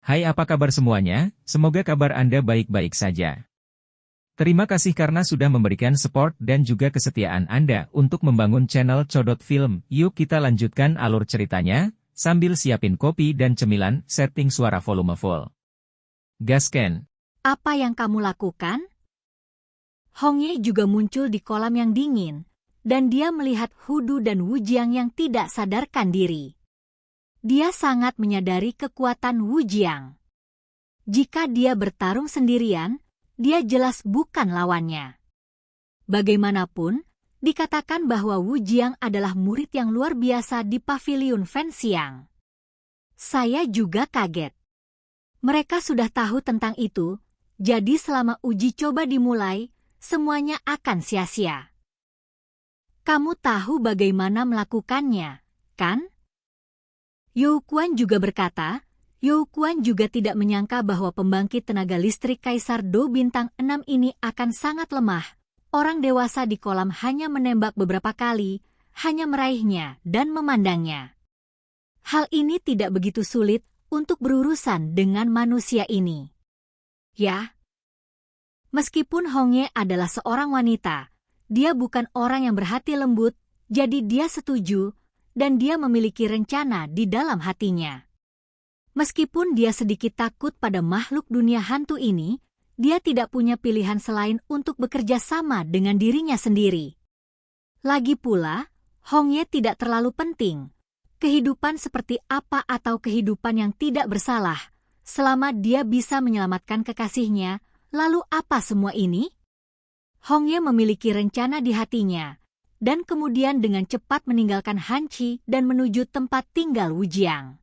Hai, apa kabar semuanya? Semoga kabar Anda baik-baik saja. Terima kasih karena sudah memberikan support dan juga kesetiaan Anda untuk membangun channel Codot Film. Yuk kita lanjutkan alur ceritanya, sambil siapin kopi dan cemilan, setting suara volume full. Gasken. Apa yang kamu lakukan? Hong Ye juga muncul di kolam yang dingin, dan dia melihat Hudu dan Wu Jiang yang tidak sadarkan diri. Dia sangat menyadari kekuatan Wu Jiang. Jika dia bertarung sendirian, dia jelas bukan lawannya. Bagaimanapun, dikatakan bahwa Wu Jiang adalah murid yang luar biasa di paviliun Fenxiang. Saya juga kaget. Mereka sudah tahu tentang itu, jadi selama uji coba dimulai, semuanya akan sia-sia. Kamu tahu bagaimana melakukannya, kan? You Quan juga berkata, You Quan juga tidak menyangka bahwa pembangkit tenaga listrik Kaisar Do Bintang 6 ini akan sangat lemah. Orang dewasa di kolam hanya menembak beberapa kali, hanya meraihnya dan memandangnya. Hal ini tidak begitu sulit untuk berurusan dengan manusia ini. Ya, meskipun Hong Ye adalah seorang wanita, dia bukan orang yang berhati lembut, jadi dia setuju, dan dia memiliki rencana di dalam hatinya. Meskipun dia sedikit takut pada makhluk dunia hantu ini, dia tidak punya pilihan selain untuk bekerja sama dengan dirinya sendiri. Lagi pula, Hong Ye tidak terlalu penting. Kehidupan seperti apa atau kehidupan yang tidak bersalah, selama dia bisa menyelamatkan kekasihnya, lalu apa semua ini? Hong Ye memiliki rencana di hatinya, dan kemudian dengan cepat meninggalkan Hanqi dan menuju tempat tinggal Wu Jiang.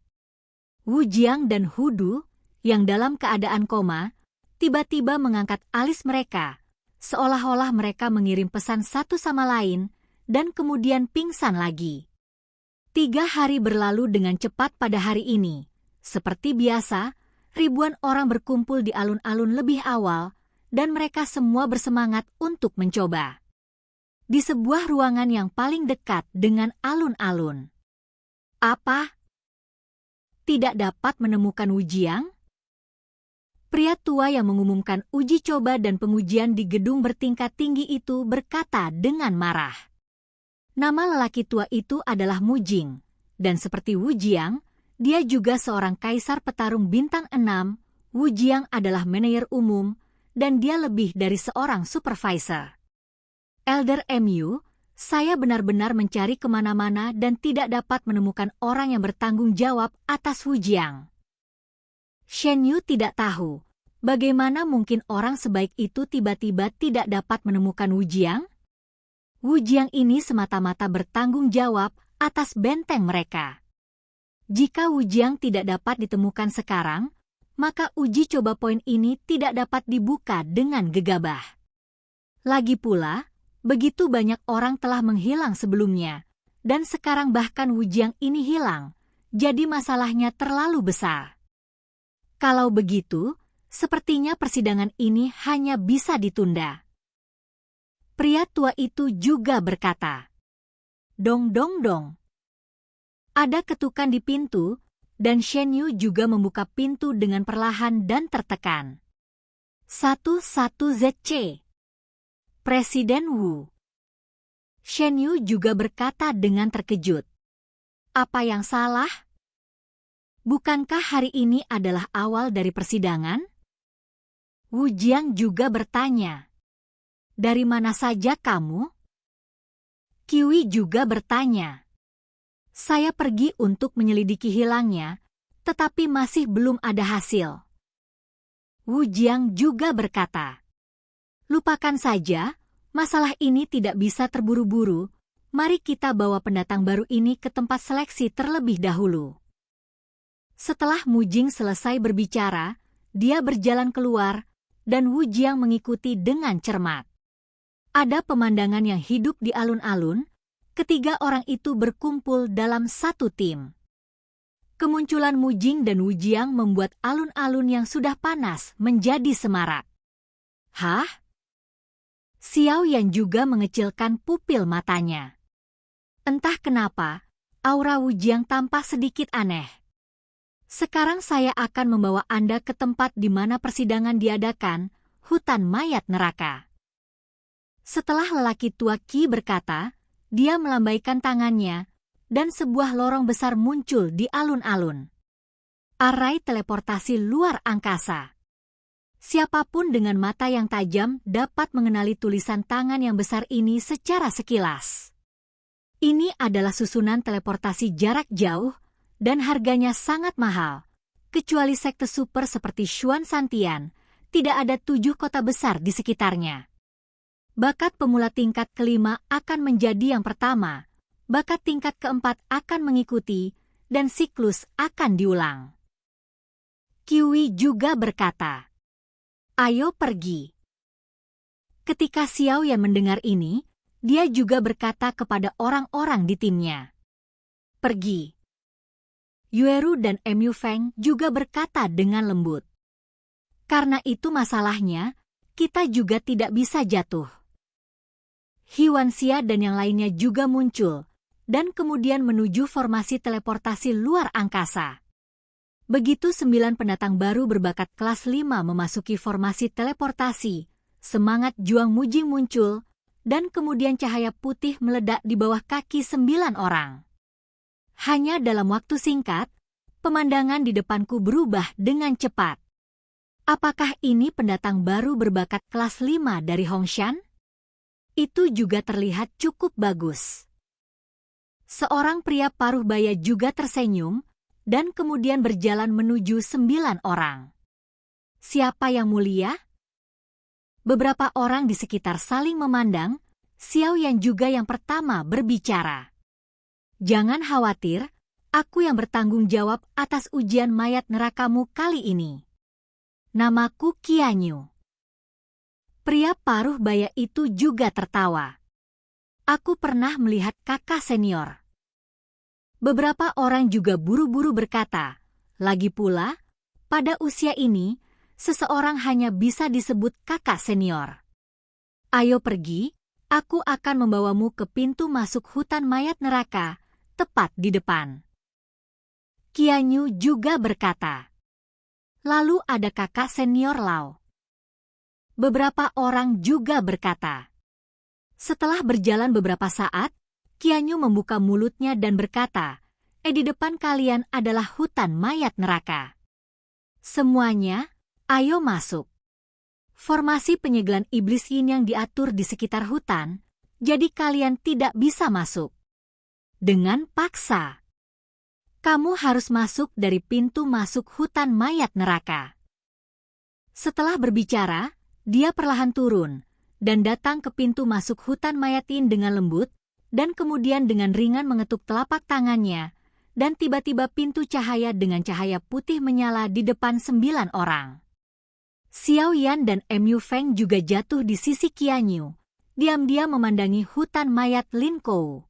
Wu Jiang dan Hudu, yang dalam keadaan koma, tiba-tiba mengangkat alis mereka, seolah-olah mereka mengirim pesan satu sama lain, dan kemudian pingsan lagi. 3 hari berlalu dengan cepat pada hari ini. Seperti biasa, ribuan orang berkumpul di alun-alun lebih awal, dan mereka semua bersemangat untuk mencoba. Di sebuah ruangan yang paling dekat dengan alun-alun. Apa? Tidak dapat menemukan Wu Jiang? Pria tua yang mengumumkan uji coba dan pengujian di gedung bertingkat tinggi itu berkata dengan marah. Nama lelaki tua itu adalah Mu Jing, dan seperti Wu Jiang, dia juga seorang kaisar petarung bintang 6. Wu Jiang adalah manajer umum, dan dia lebih dari seorang supervisor. Elder Mu, saya benar-benar mencari kemana-mana dan tidak dapat menemukan orang yang bertanggung jawab atas Wu Jiang. Shen Yu tidak tahu, bagaimana mungkin orang sebaik itu tiba-tiba tidak dapat menemukan Wu Jiang? Wu Jiang ini semata-mata bertanggung jawab atas benteng mereka. Jika Wu Jiang tidak dapat ditemukan sekarang, maka uji coba poin ini tidak dapat dibuka dengan gegabah. Lagi pula, begitu banyak orang telah menghilang sebelumnya, dan sekarang bahkan Wu Jiang ini hilang, jadi masalahnya terlalu besar. Kalau begitu, sepertinya persidangan ini hanya bisa ditunda. Pria tua itu juga berkata, "Dong dong dong." Ada ketukan di pintu, dan Shen Yu juga membuka pintu dengan perlahan dan tertekan. 11 ZC. Presiden Wu. Shen Yu juga berkata dengan terkejut. Apa yang salah? Bukankah hari ini adalah awal dari persidangan? Wu Jiang juga bertanya. Dari mana saja kamu? Kiwi juga bertanya. Saya pergi untuk menyelidiki hilangnya, tetapi masih belum ada hasil. Wu Jiang juga berkata. Lupakan saja, masalah ini tidak bisa terburu-buru. Mari kita bawa pendatang baru ini ke tempat seleksi terlebih dahulu. Setelah Mu Jing selesai berbicara, dia berjalan keluar, dan Wu Jiang mengikuti dengan cermat. Ada pemandangan yang hidup di alun-alun, ketiga orang itu berkumpul dalam satu tim. Kemunculan Mu Jing dan Wu Jiang membuat alun-alun yang sudah panas menjadi semarak. Hah? Xiao Yan juga mengecilkan pupil matanya. Entah kenapa, aura Wu Jiang tampak sedikit aneh. Sekarang saya akan membawa Anda ke tempat di mana persidangan diadakan, hutan mayat neraka. Setelah lelaki tua Qi berkata, dia melambaikan tangannya, dan sebuah lorong besar muncul di alun-alun. Arai teleportasi luar angkasa. Siapapun dengan mata yang tajam dapat mengenali tulisan tangan yang besar ini secara sekilas. Ini adalah susunan teleportasi jarak jauh, dan harganya sangat mahal. Kecuali sekte super seperti Xuan Santian, tidak ada 7 kota besar di sekitarnya. Bakat pemula tingkat kelima akan menjadi yang pertama, bakat tingkat keempat akan mengikuti, dan siklus akan diulang. Kiwi juga berkata, "Ayo pergi." Ketika Xiao Yan mendengar ini, dia juga berkata kepada orang-orang di timnya, "Pergi." Yueru dan Mu Feng juga berkata dengan lembut, "Karena itu masalahnya, kita juga tidak bisa jatuh." Hiwanxia dan yang lainnya juga muncul, dan kemudian menuju formasi teleportasi luar angkasa. Begitu 9 pendatang baru berbakat kelas 5 memasuki formasi teleportasi, semangat juang Mujing muncul, dan kemudian cahaya putih meledak di bawah kaki 9 orang. Hanya dalam waktu singkat, pemandangan di depanku berubah dengan cepat. Apakah ini pendatang baru berbakat kelas 5 dari Hongshan? Itu juga terlihat cukup bagus. Seorang pria paruh baya juga tersenyum, dan kemudian berjalan menuju 9 orang. Siapa yang mulia? Beberapa orang di sekitar saling memandang, Xiao Yan juga yang pertama berbicara. "Jangan khawatir, aku yang bertanggung jawab atas ujian mayat nerakamu kali ini. Namaku Qianyu." Pria paruh baya itu juga tertawa. "Aku pernah melihat kakak senior." Beberapa orang juga buru-buru berkata, "Lagi pula, pada usia ini, seseorang hanya bisa disebut kakak senior. Ayo pergi, aku akan membawamu ke pintu masuk hutan mayat neraka, tepat di depan." Qianyu juga berkata. Lalu ada kakak senior Lao. Beberapa orang juga berkata. Setelah berjalan beberapa saat, Qianyu membuka mulutnya dan berkata, di depan kalian adalah hutan mayat neraka. Semuanya, ayo masuk." Formasi penyegelan iblis yin yang diatur di sekitar hutan, jadi kalian tidak bisa masuk. Dengan paksa. Kamu harus masuk dari pintu masuk hutan mayat neraka. Setelah berbicara, dia perlahan turun, dan datang ke pintu masuk hutan mayat yin dengan lembut, dan kemudian dengan ringan mengetuk telapak tangannya, dan tiba-tiba pintu cahaya dengan cahaya putih menyala di depan 9 orang. Xiao Yan dan Mu Feng juga jatuh di sisi Qianyu, diam-diam memandangi hutan mayat Lin Kou.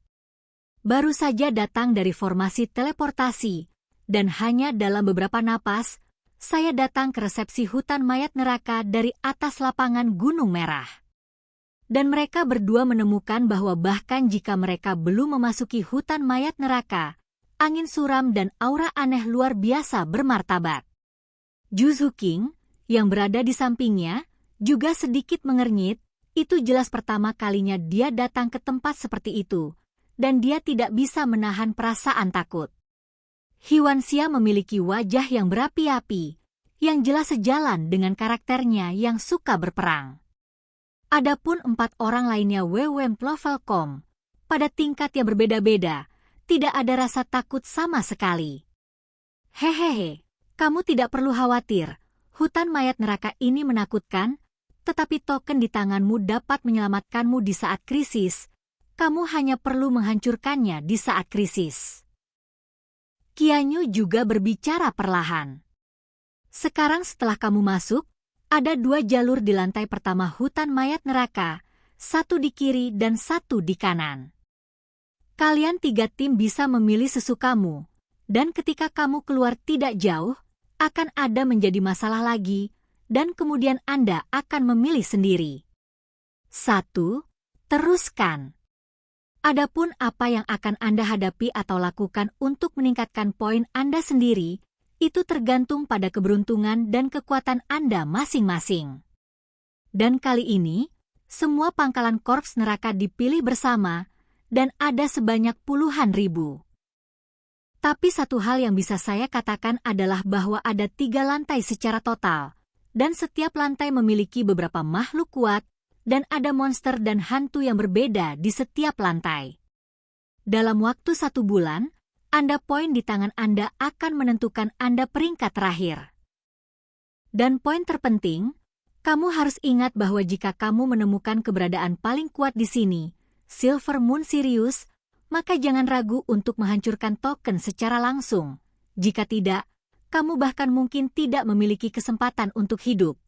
Baru saja datang dari formasi teleportasi, dan hanya dalam beberapa napas, saya datang ke resepsi hutan mayat neraka dari atas lapangan Gunung Merah. Dan mereka berdua menemukan bahwa bahkan jika mereka belum memasuki hutan mayat neraka, angin suram dan aura aneh luar biasa bermartabat. Juzu King, yang berada di sampingnya, juga sedikit mengernyit. Itu jelas pertama kalinya dia datang ke tempat seperti itu, dan dia tidak bisa menahan perasaan takut. Hiwanxia memiliki wajah yang berapi-api, yang jelas sejalan dengan karakternya yang suka berperang. Adapun 4 orang lainnya WWM Plovelcom, pada tingkat yang berbeda-beda, tidak ada rasa takut sama sekali. Hehehe, kamu tidak perlu khawatir, hutan mayat neraka ini menakutkan, tetapi token di tanganmu dapat menyelamatkanmu di saat krisis, kamu hanya perlu menghancurkannya di saat krisis. Qianyu juga berbicara perlahan. Sekarang setelah kamu masuk, ada 2 jalur di lantai pertama hutan mayat neraka, 1 di kiri dan 1 di kanan. Kalian 3 tim bisa memilih sesukamu, dan ketika kamu keluar tidak jauh, akan ada menjadi masalah lagi, dan kemudian Anda akan memilih sendiri. 1. Teruskan. Adapun apa yang akan Anda hadapi atau lakukan untuk meningkatkan poin Anda sendiri, itu tergantung pada keberuntungan dan kekuatan Anda masing-masing. Dan kali ini, semua pangkalan korps neraka dipilih bersama, dan ada sebanyak puluhan ribu. Tapi satu hal yang bisa saya katakan adalah bahwa ada 3 lantai secara total, dan setiap lantai memiliki beberapa makhluk kuat, dan ada monster dan hantu yang berbeda di setiap lantai. Dalam waktu 1 bulan, poin di tangan Anda akan menentukan Anda peringkat terakhir. Dan poin terpenting, kamu harus ingat bahwa jika kamu menemukan keberadaan paling kuat di sini, Silver Moon Sirius, maka jangan ragu untuk menghancurkan token secara langsung. Jika tidak, kamu bahkan mungkin tidak memiliki kesempatan untuk hidup.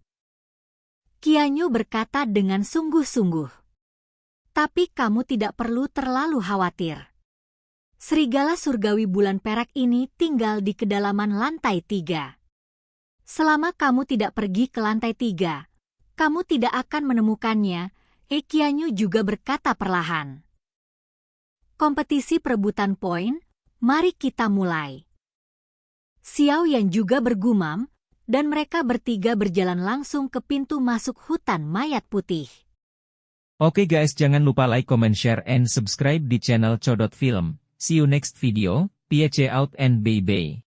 Qianyu berkata dengan sungguh-sungguh. Tapi kamu tidak perlu terlalu khawatir. Serigala surgawi bulan perak ini tinggal di kedalaman lantai 3. Selama kamu tidak pergi ke lantai 3, kamu tidak akan menemukannya, Qianyu juga berkata perlahan. Kompetisi perebutan poin, mari kita mulai. Xiao Yan juga bergumam, dan mereka bertiga berjalan langsung ke pintu masuk hutan mayat putih. Oke guys, jangan lupa like, comment, share, and subscribe di channel Codot Film. See you next video, peace out and bye-bye.